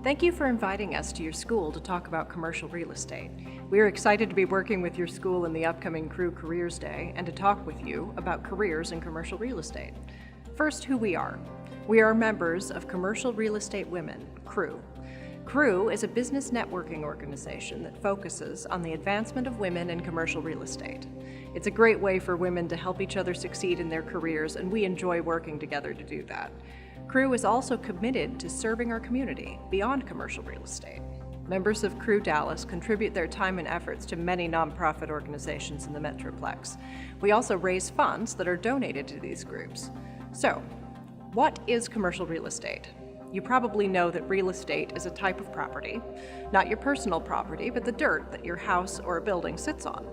Thank you for inviting us to your school to talk about commercial real estate. We are excited to be working with your school in the upcoming Crew Careers Day and to talk with you about careers in commercial real estate. First, who we are. We are members of Commercial Real Estate Women, Crew. Crew is a business networking organization that focuses on the advancement of women in commercial real estate. It's a great way for women to help each other succeed in their careers, and we enjoy working together to do that. Crew is also committed to serving our community beyond commercial real estate. Members of Crew Dallas contribute their time and efforts to many nonprofit organizations in the Metroplex. We also raise funds that are donated to these groups. So, what is commercial real estate? You probably know that real estate is a type of property, not your personal property, but the dirt that your house or a building sits on.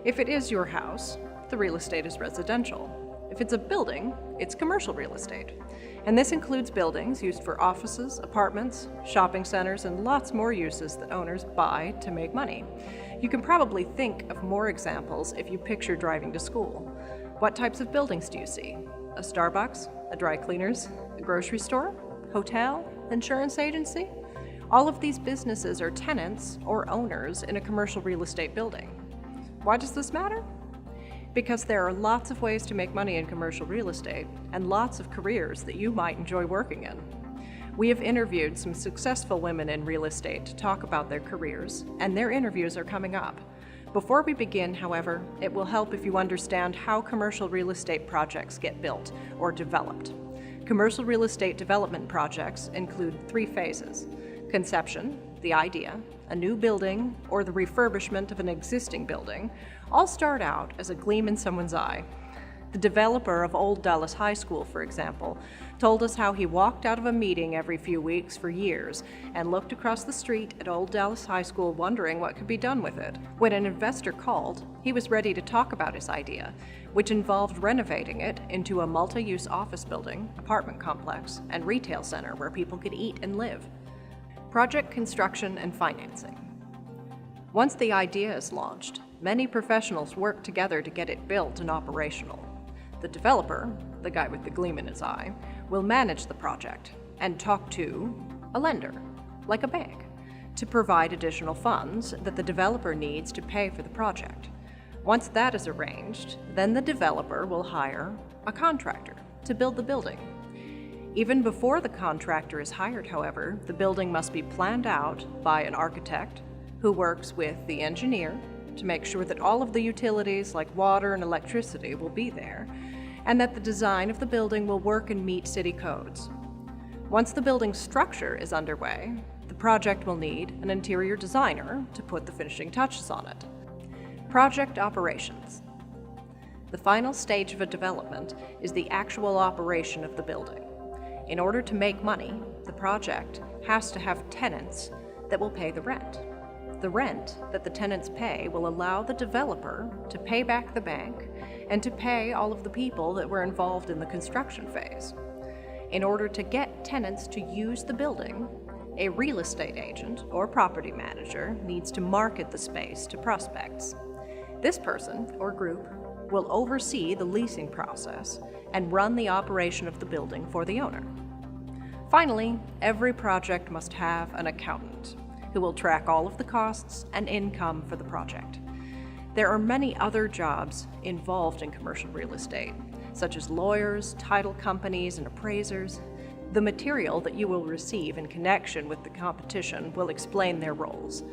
If it is your house, the real estate is residential. If it's a building, it's commercial real estate. And this includes buildings used for offices, apartments, shopping centers, and lots more uses that owners buy to make money. You can probably think of more examples if you picture driving to school. What types of buildings do you see? A Starbucks, a dry cleaners, a grocery store, hotel, insurance agency? All of these businesses are tenants or owners in a commercial real estate building. Why does this matter? Because there are lots of ways to make money in commercial real estate and lots of careers that you might enjoy working in. We have interviewed some successful women in real estate to talk about their careers, and their interviews are coming up. Before we begin, however, it will help if you understand how commercial real estate projects get built or developed. Commercial real estate development projects include 3 phases: conception, the idea, a new building, or the refurbishment of an existing building, all start out as a gleam in someone's eye. The developer of Old Dallas High School, for example, told us how he walked out of a meeting every few weeks for years and looked across the street at Old Dallas High School wondering what could be done with it. When an investor called, he was ready to talk about his idea, which involved renovating it into a multi-use office building, apartment complex, and retail center where people could eat and live. Project construction and financing. Once the idea is launched, many professionals work together to get it built and operational. The developer, the guy with the gleam in his eye, will manage the project and talk to a lender, like a bank, to provide additional funds that the developer needs to pay for the project. Once that is arranged, then the developer will hire a contractor to build the building. Even before the contractor is hired, however, the building must be planned out by an architect who works with the engineer to make sure that all of the utilities like water and electricity will be there, and that the design of the building will work and meet city codes. Once the building structure is underway, the project will need an interior designer to put the finishing touches on it. Project operations. The final stage of a development is the actual operation of the building. In order to make money, the project has to have tenants that will pay the rent. The rent that the tenants pay will allow the developer to pay back the bank and to pay all of the people that were involved in the construction phase. In order to get tenants to use the building, a real estate agent or property manager needs to market the space to prospects. This person or group will oversee the leasing process and run the operation of the building for the owner. Finally, every project must have an accountant who will track all of the costs and income for the project. There are many other jobs involved in commercial real estate, such as lawyers, title companies, and appraisers. The material that you will receive in connection with the competition will explain their roles.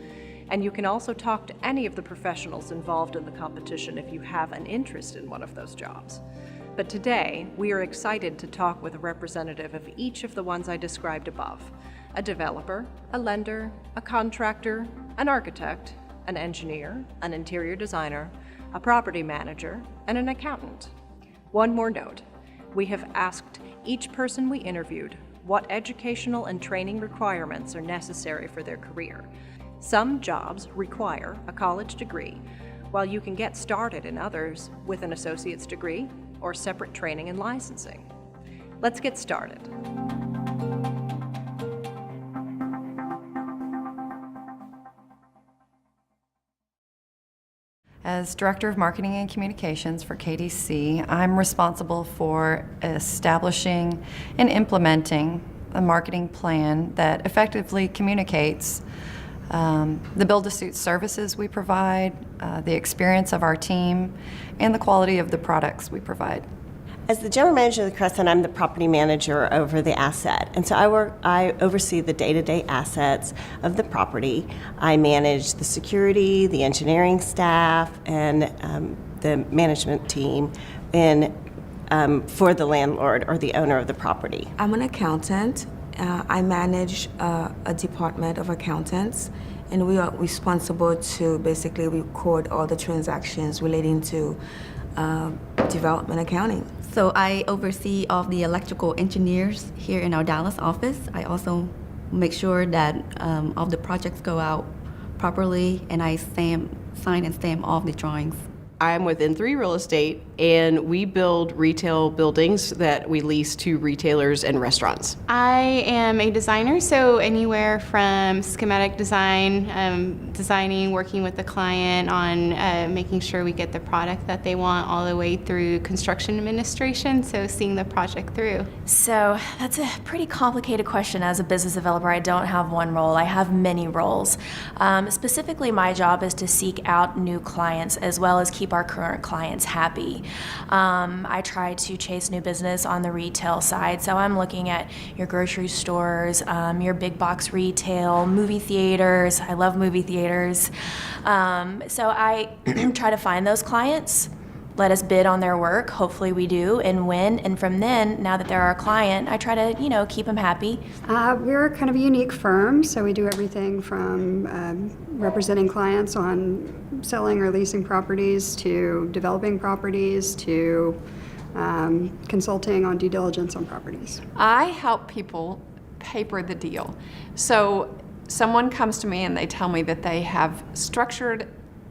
And you can also talk to any of the professionals involved in the competition if you have an interest in one of those jobs. But today, we are excited to talk with a representative of each of the ones I described above: a developer, a lender, a contractor, an architect, an engineer, an interior designer, a property manager, and an accountant. One more note: we have asked each person we interviewed what educational and training requirements are necessary for their career. Some jobs require a college degree, while you can get started in others with an associate's degree or separate training and licensing. Let's get started. As Director of Marketing and Communications for KDC, I'm responsible for establishing and implementing a marketing plan that effectively communicates the build-to-suit services we provide, the experience of our team, and the quality of the products we provide. As the general manager of the Crescent, I'm the property manager over the asset. And so I oversee the day-to-day assets of the property. I manage the security, the engineering staff, and the management team for the landlord or the owner of the property. I'm an accountant. I manage a department of accountants, and we are responsible to basically record all the transactions relating to development accounting. So I oversee all the electrical engineers here in our Dallas office. I also make sure that all the projects go out properly, and I sign and stamp all the drawings. I'm with N3 Real Estate, and we build retail buildings that we lease to retailers and restaurants. I am a designer, so anywhere from schematic design, designing, working with the client on making sure we get the product that they want, all the way through construction administration, so seeing the project through. So that's a pretty complicated question. As a business developer, I don't have one role. I have many roles. Specifically, my job is to seek out new clients as well as keep our current clients happy. I try to chase new business on the retail side, so I'm looking at your grocery stores, your big box retail, movie theaters. I love movie theaters. So I try to find those clients, let us bid on their work. Hopefully we do and win. And from then, now that they're our client, I try to, keep them happy. We're kind of a unique firm, so we do everything from representing clients on selling or leasing properties to developing properties to consulting on due diligence on properties. I help people paper the deal. So someone comes to me and they tell me that they have structured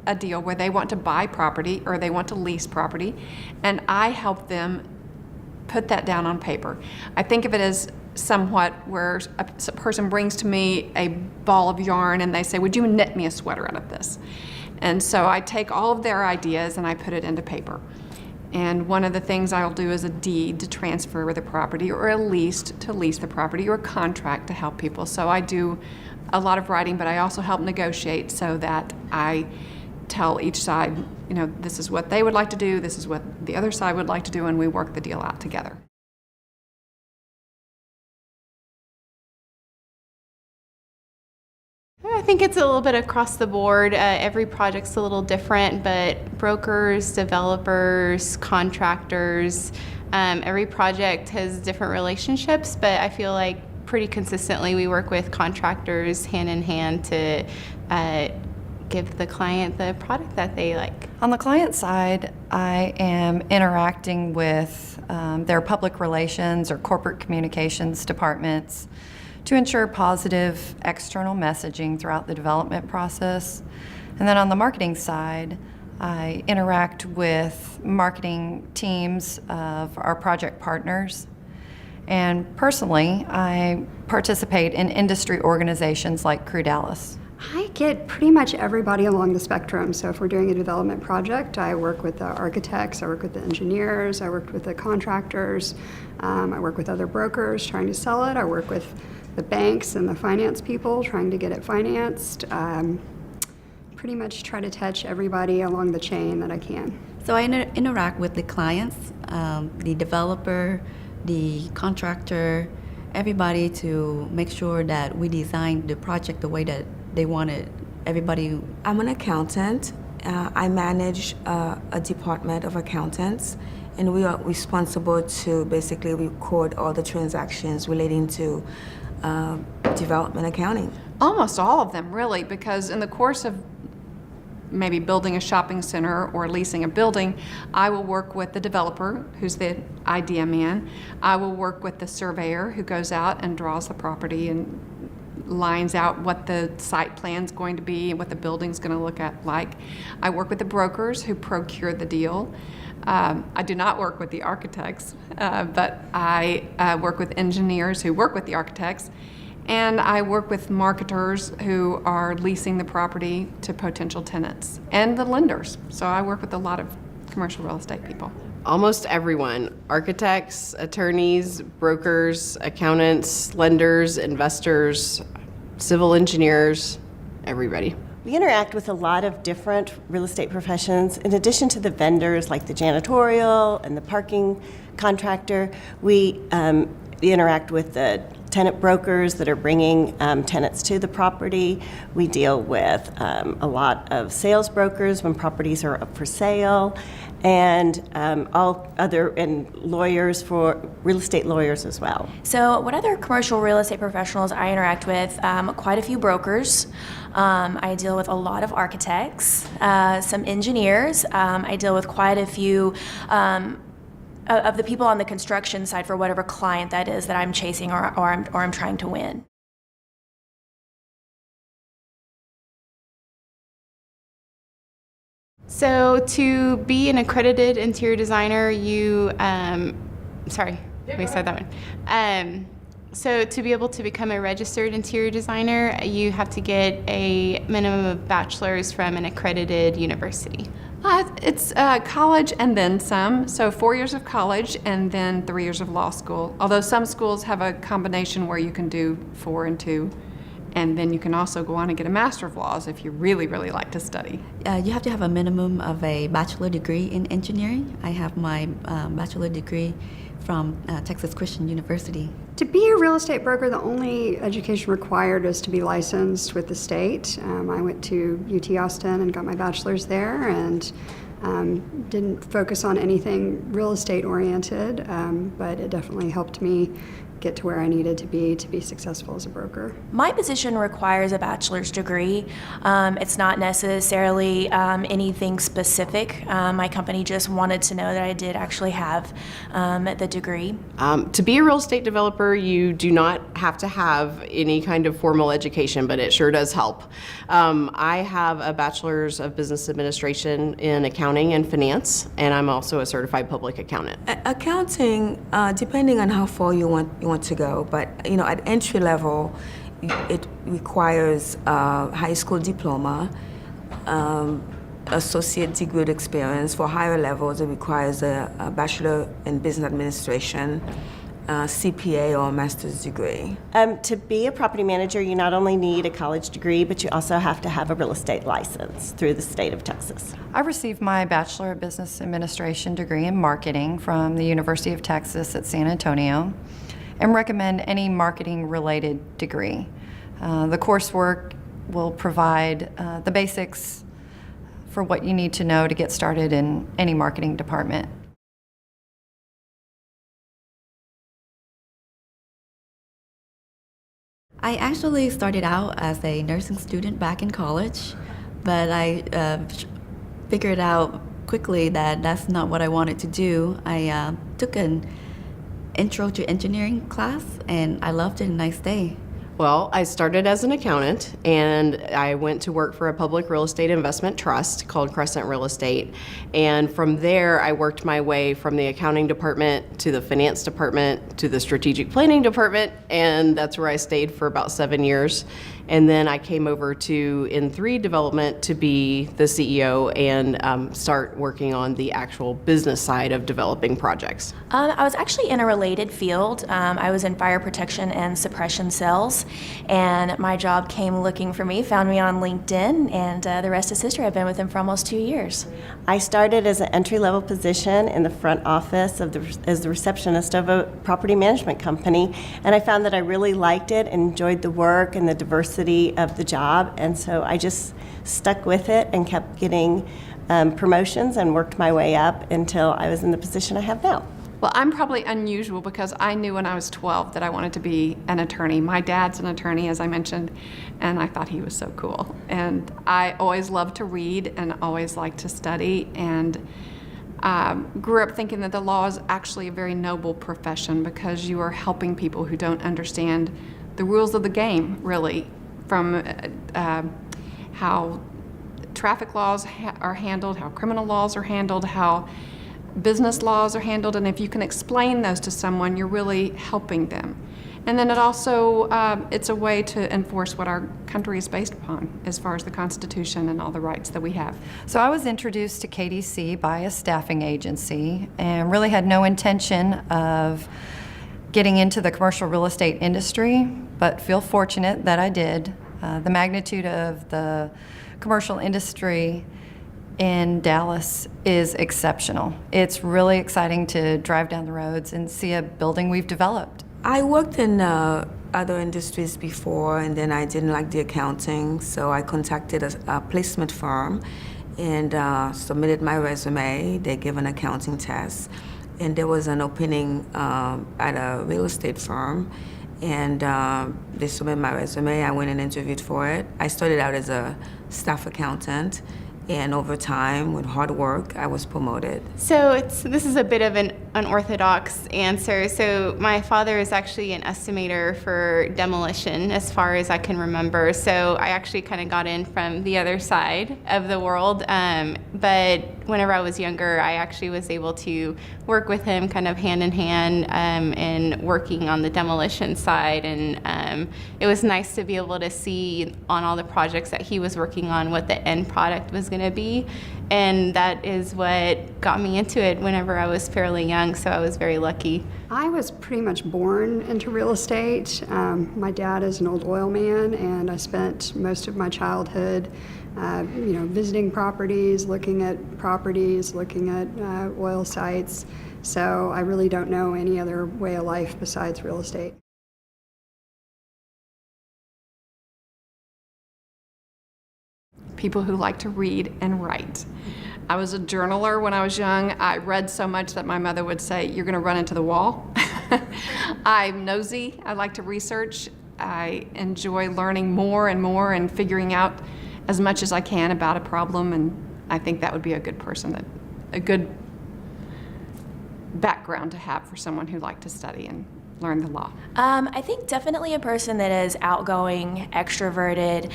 a deal where they want to buy property or they want to lease property, and I help them put that down on paper. I think of it as somewhat where a person brings to me a ball of yarn and they say, would you knit me a sweater out of this? And so I take all of their ideas and I put it into paper. And one of the things I'll do is a deed to transfer the property, or a lease to lease the property, or a contract to help people. So I do a lot of writing, but I also help negotiate so that I tell each side, this is what they would like to do, this is what the other side would like to do, and we work the deal out together. I think it's a little bit across the board. Every project's a little different, but brokers, developers, contractors, every project has different relationships, but I feel like pretty consistently we work with contractors hand in hand to give the client the product that they like. On the client side, I am interacting with their public relations or corporate communications departments to ensure positive external messaging throughout the development process. And then on the marketing side, I interact with marketing teams of our project partners. And personally, I participate in industry organizations like Crew Dallas. I get pretty much everybody along the spectrum. So if we're doing a development project, I work with the architects, I work with the engineers, I work with the contractors, I work with other brokers trying to sell it, I work with the banks and the finance people trying to get it financed. Pretty much try to touch everybody along the chain that I can. So I interact with the clients, the developer, the contractor, everybody, to make sure that we design the project the way that they want it. Everybody. I'm an accountant. I manage a department of accountants, and we are responsible to basically record all the transactions relating to development accounting. Almost all of them, really, because in the course of maybe building a shopping center or leasing a building, I will work with the developer, who's the idea man. I will work with the surveyor who goes out and draws the property and lines out what the site plan's going to be and what the building's going to look like. I work with the brokers who procure the deal. I do not work with the architects, but I work with engineers who work with the architects. And I work with marketers who are leasing the property to potential tenants, and the lenders. So I work with a lot of commercial real estate people. Almost everyone: architects, attorneys, brokers, accountants, lenders, investors, civil engineers, everybody. We interact with a lot of different real estate professions. In addition to the vendors like the janitorial and the parking contractor, we interact with the tenant brokers that are bringing tenants to the property. We deal with a lot of sales brokers when properties are up for sale, and lawyers, for real estate lawyers as well. So what other commercial real estate professionals I interact with? Quite a few brokers. I deal with a lot of architects, some engineers. I deal with quite a few of the people on the construction side for whatever client that is that I'm chasing or I'm trying to win. So to be an accredited interior designer, sorry, we said that one. So to be able to become a registered interior designer, you have to get a minimum of bachelor's from an accredited university. It's college and then some, so 4 years of college and then 3 years of law school. Although some schools have a combination where you can do 4 and 2, and then you can also go on and get a Master of Laws if you really, really like to study. You have to have a minimum of a bachelor degree in engineering. I have my bachelor degree from Texas Christian University. To be a real estate broker, the only education required is to be licensed with the state. I went to UT Austin and got my bachelor's there, and didn't focus on anything real estate oriented, but it definitely helped me get to where I needed to be successful as a broker. My position requires a bachelor's degree. It's not necessarily anything specific. My company just wanted to know that I did actually have the degree. To be a real estate developer, you do not have to have any kind of formal education, but it sure does help. I have a bachelor's of business administration in accounting and finance, and I'm also a certified public accountant. Accounting, depending on how far you want to go, but at entry level, it requires a high school diploma, associate degree experience. For higher levels, it requires a bachelor in business administration, CPA, or a master's degree. To be a property manager, you not only need a college degree, but you also have to have a real estate license through the state of Texas. I received my Bachelor of Business Administration degree in marketing from the University of Texas at San Antonio, and recommend any marketing-related degree. The coursework will provide the basics for what you need to know to get started in any marketing department. I actually started out as a nursing student back in college, but I figured out quickly that that's not what I wanted to do. I took an Intro to Engineering class, and I loved it, and I stayed. Well, I started as an accountant, and I went to work for a public real estate investment trust called Crescent Real Estate. And from there, I worked my way from the accounting department to the finance department to the strategic planning department, and that's where I stayed for about 7 years. And then I came over to N3 Development to be the CEO and start working on the actual business side of developing projects. I was actually in a related field. I was in fire protection and suppression sales, and my job came looking for me, found me on LinkedIn, and the rest is history. I've been with them for almost 2 years. I started as an entry-level position in the front office as the receptionist of a property management company, and I found that I really liked it and enjoyed the work and the diversity of the job, and so I just stuck with it and kept getting promotions and worked my way up until I was in the position I have now. Well, I'm probably unusual because I knew when I was 12 that I wanted to be an attorney. My dad's an attorney, as I mentioned, and I thought he was so cool. And I always loved to read and always liked to study, and grew up thinking that the law is actually a very noble profession because you are helping people who don't understand the rules of the game, really, from how traffic laws are handled, how criminal laws are handled, how business laws are handled, and if you can explain those to someone, you're really helping them. And then it also, it's a way to enforce what our country is based upon as far as the Constitution and all the rights that we have. So I was introduced to KDC by a staffing agency and really had no intention of getting into the commercial real estate industry, but feel fortunate that I did. The magnitude of the commercial industry in Dallas is exceptional. It's really exciting to drive down the roads and see a building we've developed. I worked in other industries before, and then I didn't like the accounting, so I contacted a placement firm and submitted my resume. They gave an accounting test, and there was an opening at a real estate firm, and they submitted my resume. I went and interviewed for it. I started out as a staff accountant, and over time, with hard work, I was promoted. So this is a bit of an unorthodox answer. So my father is actually an estimator for demolition, as far as I can remember. So I actually kind of got in from the other side of the world. But whenever I was younger, I actually was able to work with him kind of hand in hand in working on the demolition side. And it was nice to be able to see on all the projects that he was working on what the end product was going to be. And that is what got me into it whenever I was fairly young, so I was very lucky. I was pretty much born into real estate. My dad is an old oil man, and I spent most of my childhood visiting properties, looking at oil sites. So I really don't know any other way of life besides real estate. People who like to read and write. I was a journaler when I was young. I read so much that my mother would say, "You're going to run into the wall." I'm nosy. I like to research. I enjoy learning more and more and figuring out as much as I can about a problem, and I think that would be a good background to have for someone who liked to study and learn the law. I think definitely a person that is outgoing, extroverted.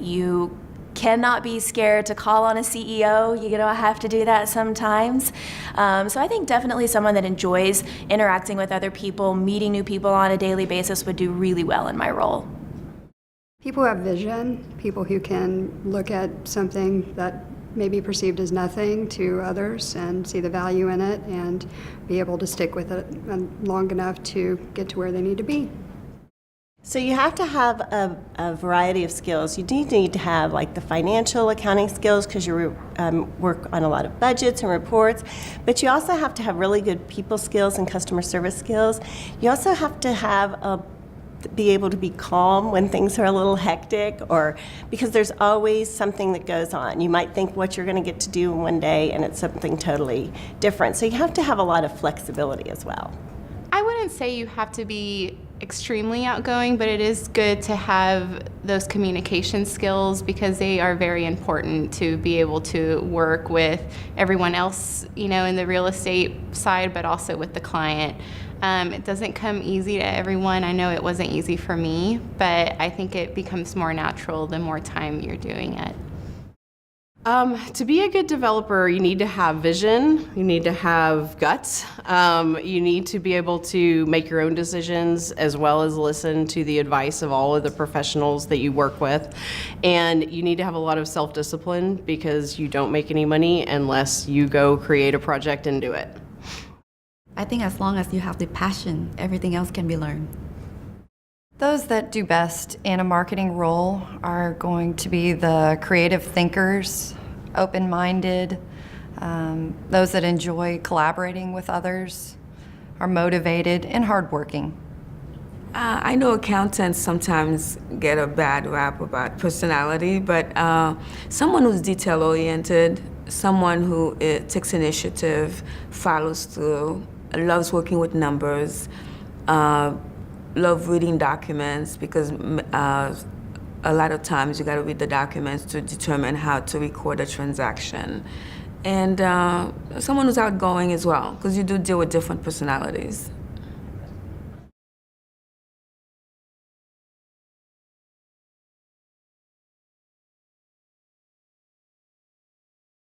You cannot be scared to call on a CEO. I have to do that sometimes. So I think definitely someone that enjoys interacting with other people, meeting new people on a daily basis would do really well in my role. People who have vision, people who can look at something that may be perceived as nothing to others and see the value in it and be able to stick with it long enough to get to where they need to be. So you have to have a variety of skills. You need to have like the financial accounting skills because you work on a lot of budgets and reports, but you also have to have really good people skills and customer service skills. You also have to be able to be calm when things are a little hectic, or because there's always something that goes on. You might think what you're going to get to do in one day and it's something totally different. So you have to have a lot of flexibility as well. I wouldn't say you have to be extremely outgoing, but it is good to have those communication skills because they are very important to be able to work with everyone else, in the real estate side, but also with the client. It doesn't come easy to everyone. I know it wasn't easy for me, but I think it becomes more natural the more time you're doing it. To be a good developer, you need to have vision, you need to have guts, you need to be able to make your own decisions as well as listen to the advice of all of the professionals that you work with. And you need to have a lot of self-discipline because you don't make any money unless you go create a project and do it. I think as long as you have the passion, everything else can be learned. Those that do best in a marketing role are going to be the creative thinkers, open-minded, those that enjoy collaborating with others, are motivated and hardworking. I know accountants sometimes get a bad rap about personality, but someone who's detail-oriented, someone who takes initiative, follows through, loves working with numbers, love reading documents because a lot of times you got to read the documents to determine how to record a transaction. And someone who's outgoing as well, because you do deal with different personalities.